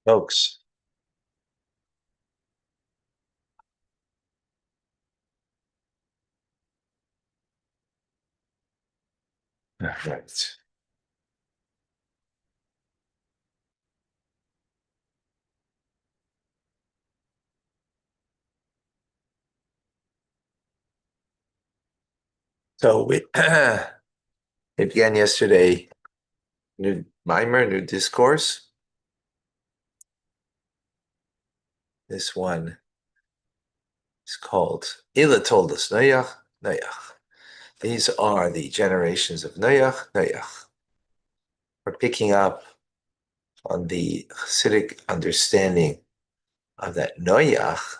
Folks. All right. So we began yesterday, new mimer, new discourse. This one is called Ila told us Noach, Noach. These are the generations of Noach, Noach. We're picking up on the Hasidic understanding of that Noach,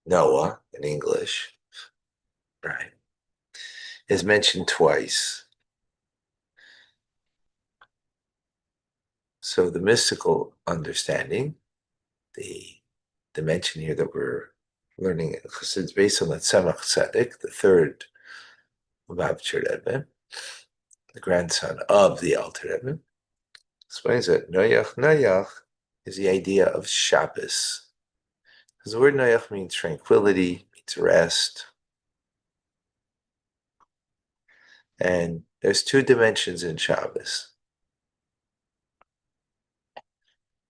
Noah in English, right, is mentioned twice. So the mystical understanding, the dimension here that we're learning, because it's based on the Tzemach Tzedek, the third Lubavitcher Rebbe, the grandson of the Alter Rebbe, explains that Noach is the idea of Shabbos. Because the word Noach means tranquility, means rest. And there's two dimensions in Shabbos.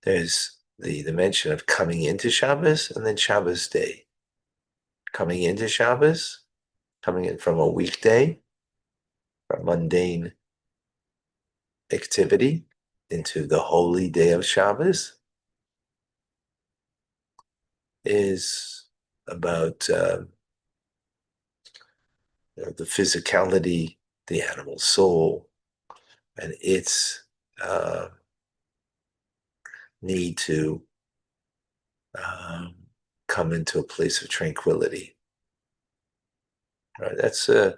There's the dimension of coming into Shabbos and then Shabbos day. Coming into Shabbos, coming in from a weekday, a mundane activity into the holy day of Shabbos is about the physicality, the animal soul, and its need to um, come into a place of tranquility. Right? That's on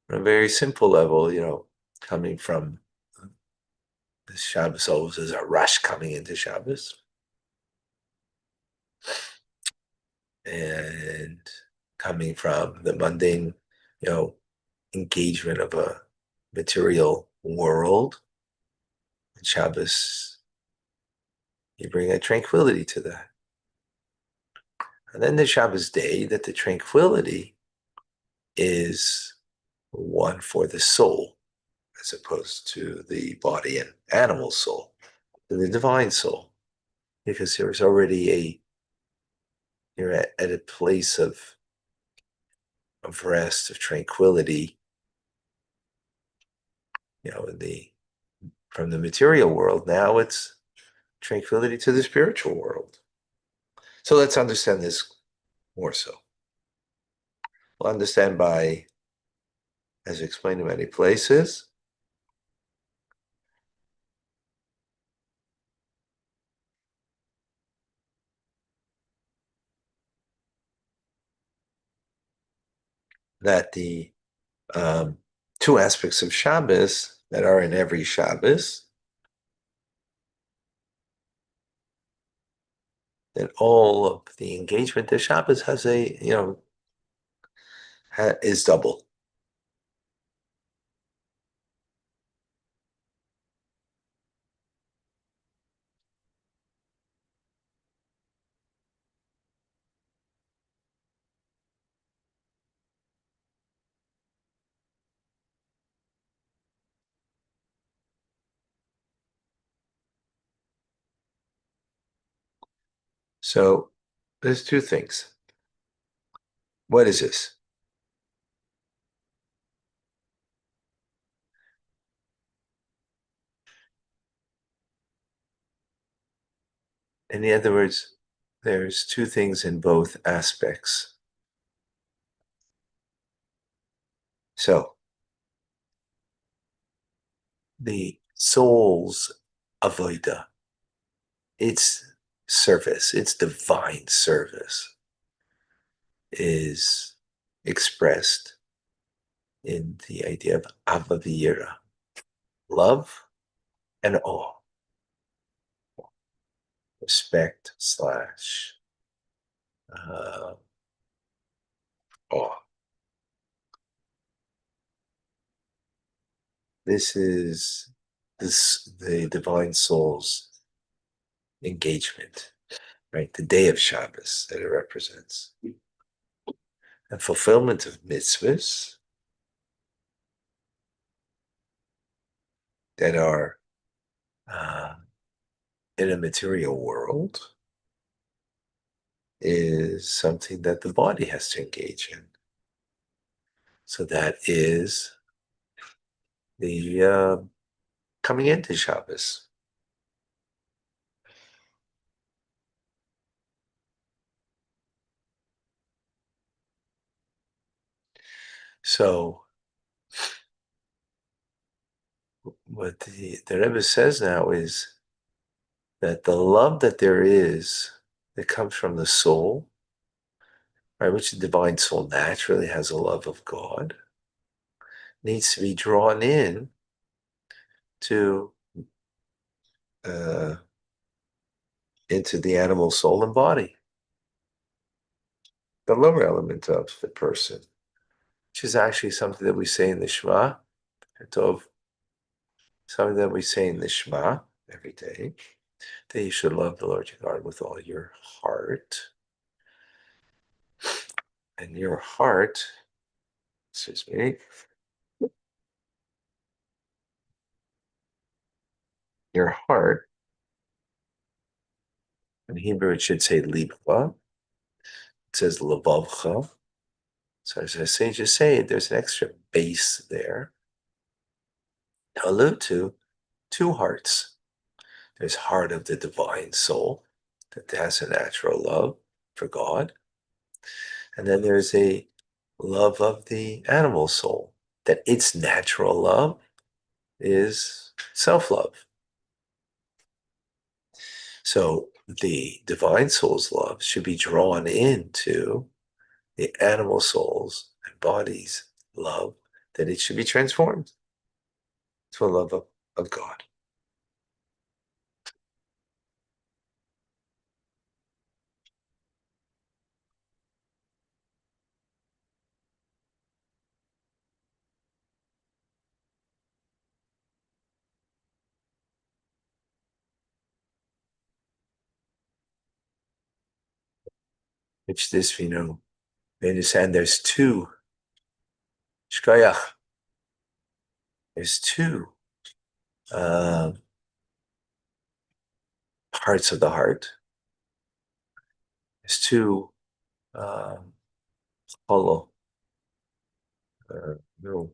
a very simple level, coming from the Shabbos always is a rush coming into Shabbos. And coming from the mundane, engagement of a material world. In Shabbos, you bring a tranquility to that. And then the Shabbos day, that the tranquility is one for the soul, as opposed to the body and animal soul, the divine soul, because there's already you're at a place of rest, of tranquility, from the material world. Now it's tranquility to the spiritual world. So let's understand this more so. We'll understand by, as explained in many places, that the two aspects of Shabbos that are in every Shabbos, that all of the engagement to Shabbos has is double. So there's two things. What is this? In other words, there's two things in both aspects. So the soul's avodah, its service, its divine service, is expressed in the idea of avavira, love and awe, respect slash uh, awe. This is the divine soul's engagement, right? The day of Shabbos that it represents. And fulfillment of mitzvahs that are uh, in a material world is something that the body has to engage in. So that is the coming into Shabbos. So what the Rebbe says now is that the love that there is that comes from the soul, right, which the divine soul naturally has a love of God, needs to be drawn in to uh, into the animal soul and body, the lower element of the person, which is actually something that we say in the Shema, Tov, something that we say in the Shema every day, that you should love the Lord your God with all your heart. And your heart, excuse me, your heart, in Hebrew it should say libva, it says levavcha. So as I say, just say there's an extra base there to allude to two hearts. There's heart of the divine soul that has a natural love for God. And then there's a love of the animal soul, that its natural love is self-love. So the divine soul's love should be drawn into the animal soul's and body's love, that it should be transformed to a love of God. Which this, we understand there's two shkoyach, there's two uh, parts of the heart. There's two hollow. No,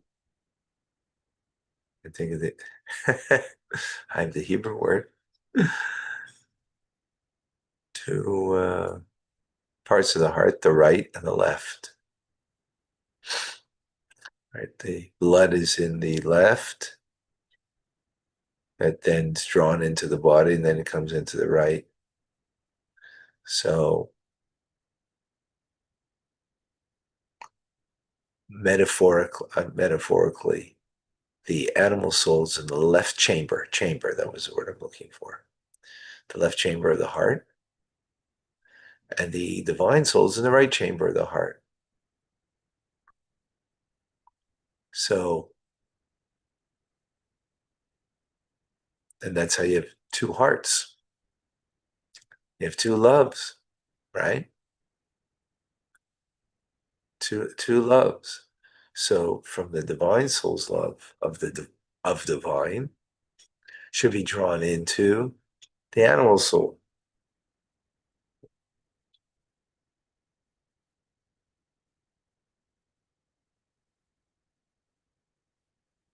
I think of it. I have the Hebrew word. Two parts of the heart, the right and the left. Right, the blood is in the left, that then is drawn into the body, and then it comes into the right. So metaphorically, the animal soul's in the left chamber. Chamber, that was the word I'm looking for. The left chamber of the heart, and the divine soul's in the right chamber of the heart. So, and that's how you have two hearts. You have two loves, right? Two loves. So from the divine soul's love of divine should be drawn into the animal soul.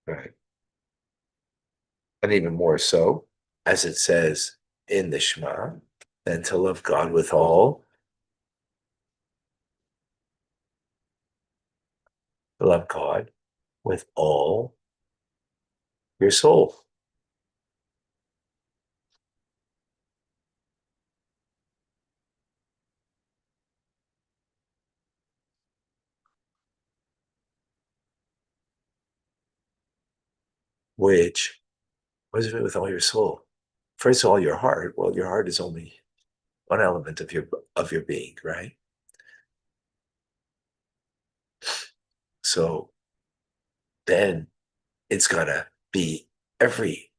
Right. And even more so, as it says in the Shema, than to love God with all, love God with all your soul. Which, what does it mean with all your soul? First of all, your heart. Well, your heart is only one element of your being, right? So then it's gonna be every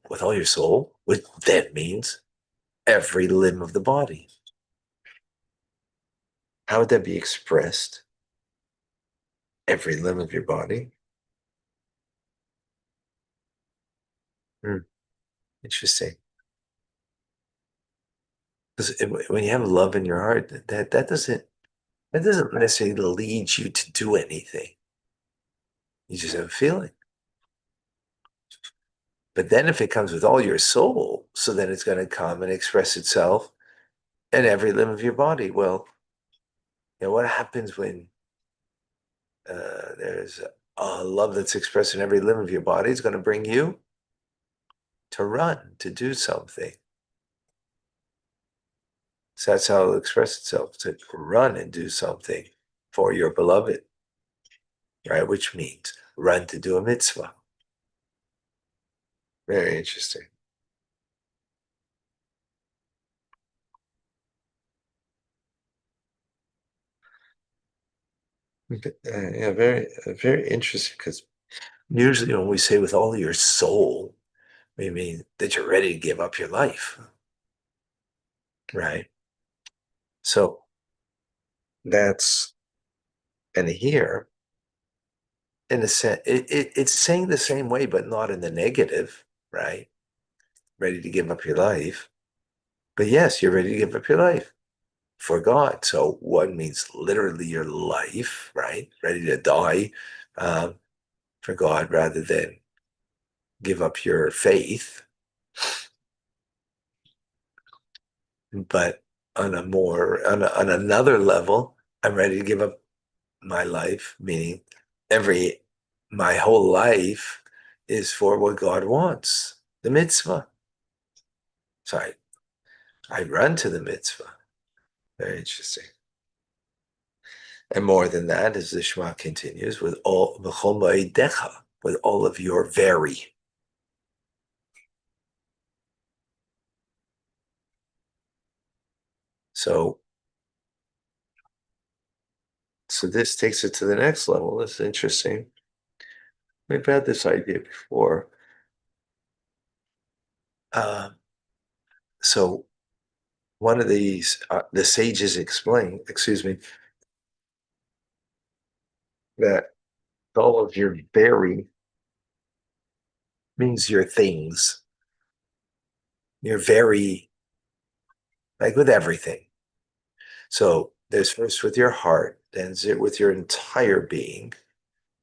with all your soul, which then means every limb of the body. How would that be expressed? Every limb of your body? Hmm, interesting. Because when you have love in your heart, that doesn't necessarily lead you to do anything. You just have a feeling. But then if it comes with all your soul, so then it's going to come and express itself in every limb of your body. Well, what happens when there's a love that's expressed in every limb of your body? It's going to bring you to run, to do something. So that's how it'll express itself, to run and do something for your beloved, right? Which means run to do a mitzvah. Very interesting. Yeah, very interesting. Because usually when we say with all your soul, we mean that you're ready to give up your life, right? So that's, and here, in a sense, it's saying the same way, but not in the negative, right? Ready to give up your life. But yes, you're ready to give up your life for God. So one means literally your life, right? Ready to die um, for God rather than give up your faith. But on another level, I'm ready to give up my life, meaning every my whole life is for what God wants, the mitzvah. So I run to the mitzvah. Very interesting. And more than that, as the Shema continues, with all v'chol ma'idecha, with all of your very. So, so this takes it to the next level. This is interesting. We've had this idea before. Uh, so one of these, the sages explain, excuse me, that all of your very means your things. You're very, like with everything. So there's first with your heart, then with your entire being,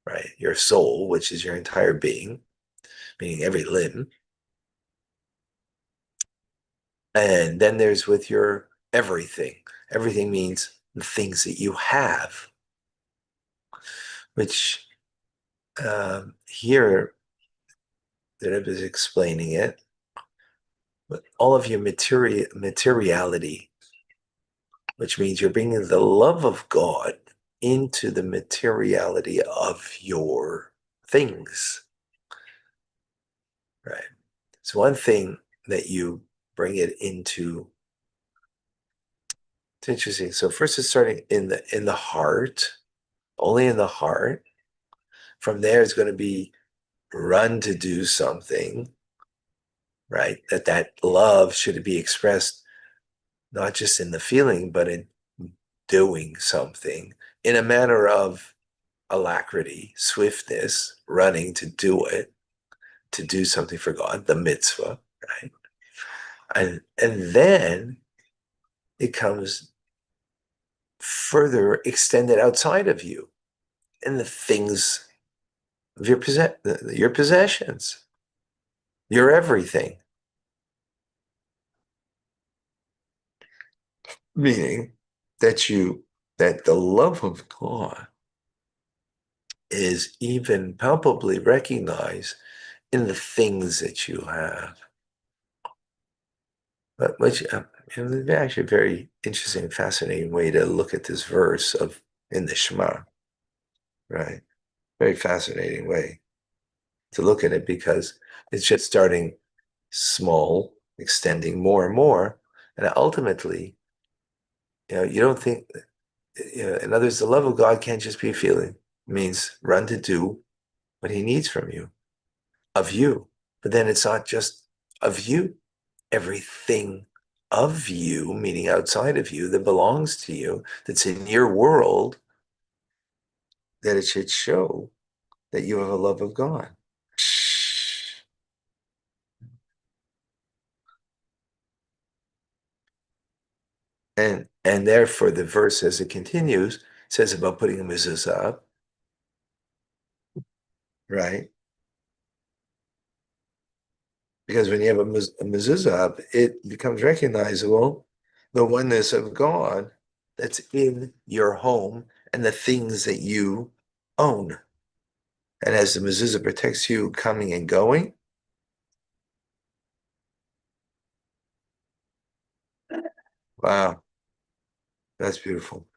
right? Your soul, which is your entire being, meaning every limb. And then there's with your everything. Everything means the things that you have, which here the Rebbe is explaining it. But all of your materiality, which means you're bringing the love of God into the materiality of your things, right? So one thing that you bring it into, it's interesting. So first it's starting in the heart, only in the heart. From there it's going to be run to do something, right? That love should be expressed not just in the feeling, but in doing something in a manner of alacrity, swiftness, running to do it, to do something for God, the mitzvah, right? And then it comes further extended outside of you in the things of your possessions, your everything. Meaning that the love of God is even palpably recognized in the things that you have. But which actually a very interesting, fascinating way to look at this verse of in the Shema, right? Very fascinating way to look at it because it's just starting small, extending more and more, and ultimately, you don't think, in others, the love of God can't just be a feeling. It means run to do what He needs from you, of you. But then it's not just of you. Everything of you, meaning outside of you, that belongs to you, that's in your world, that it should show that you have a love of God. And therefore the verse as it continues says about putting a mezuzah up, right? Because when you have a mezuzah up, it becomes recognizable the oneness of God that's in your home and the things that you own. And as the mezuzah protects you coming and going, wow, that's beautiful.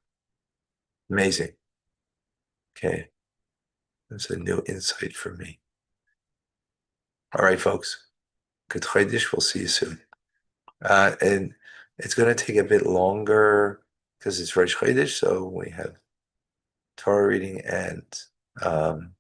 Amazing. Okay, that's a new insight for me. All right, folks. Good Chodesh. We'll see you soon. And it's going to take a bit longer because it's Rosh Chodesh, so we have Torah reading and um,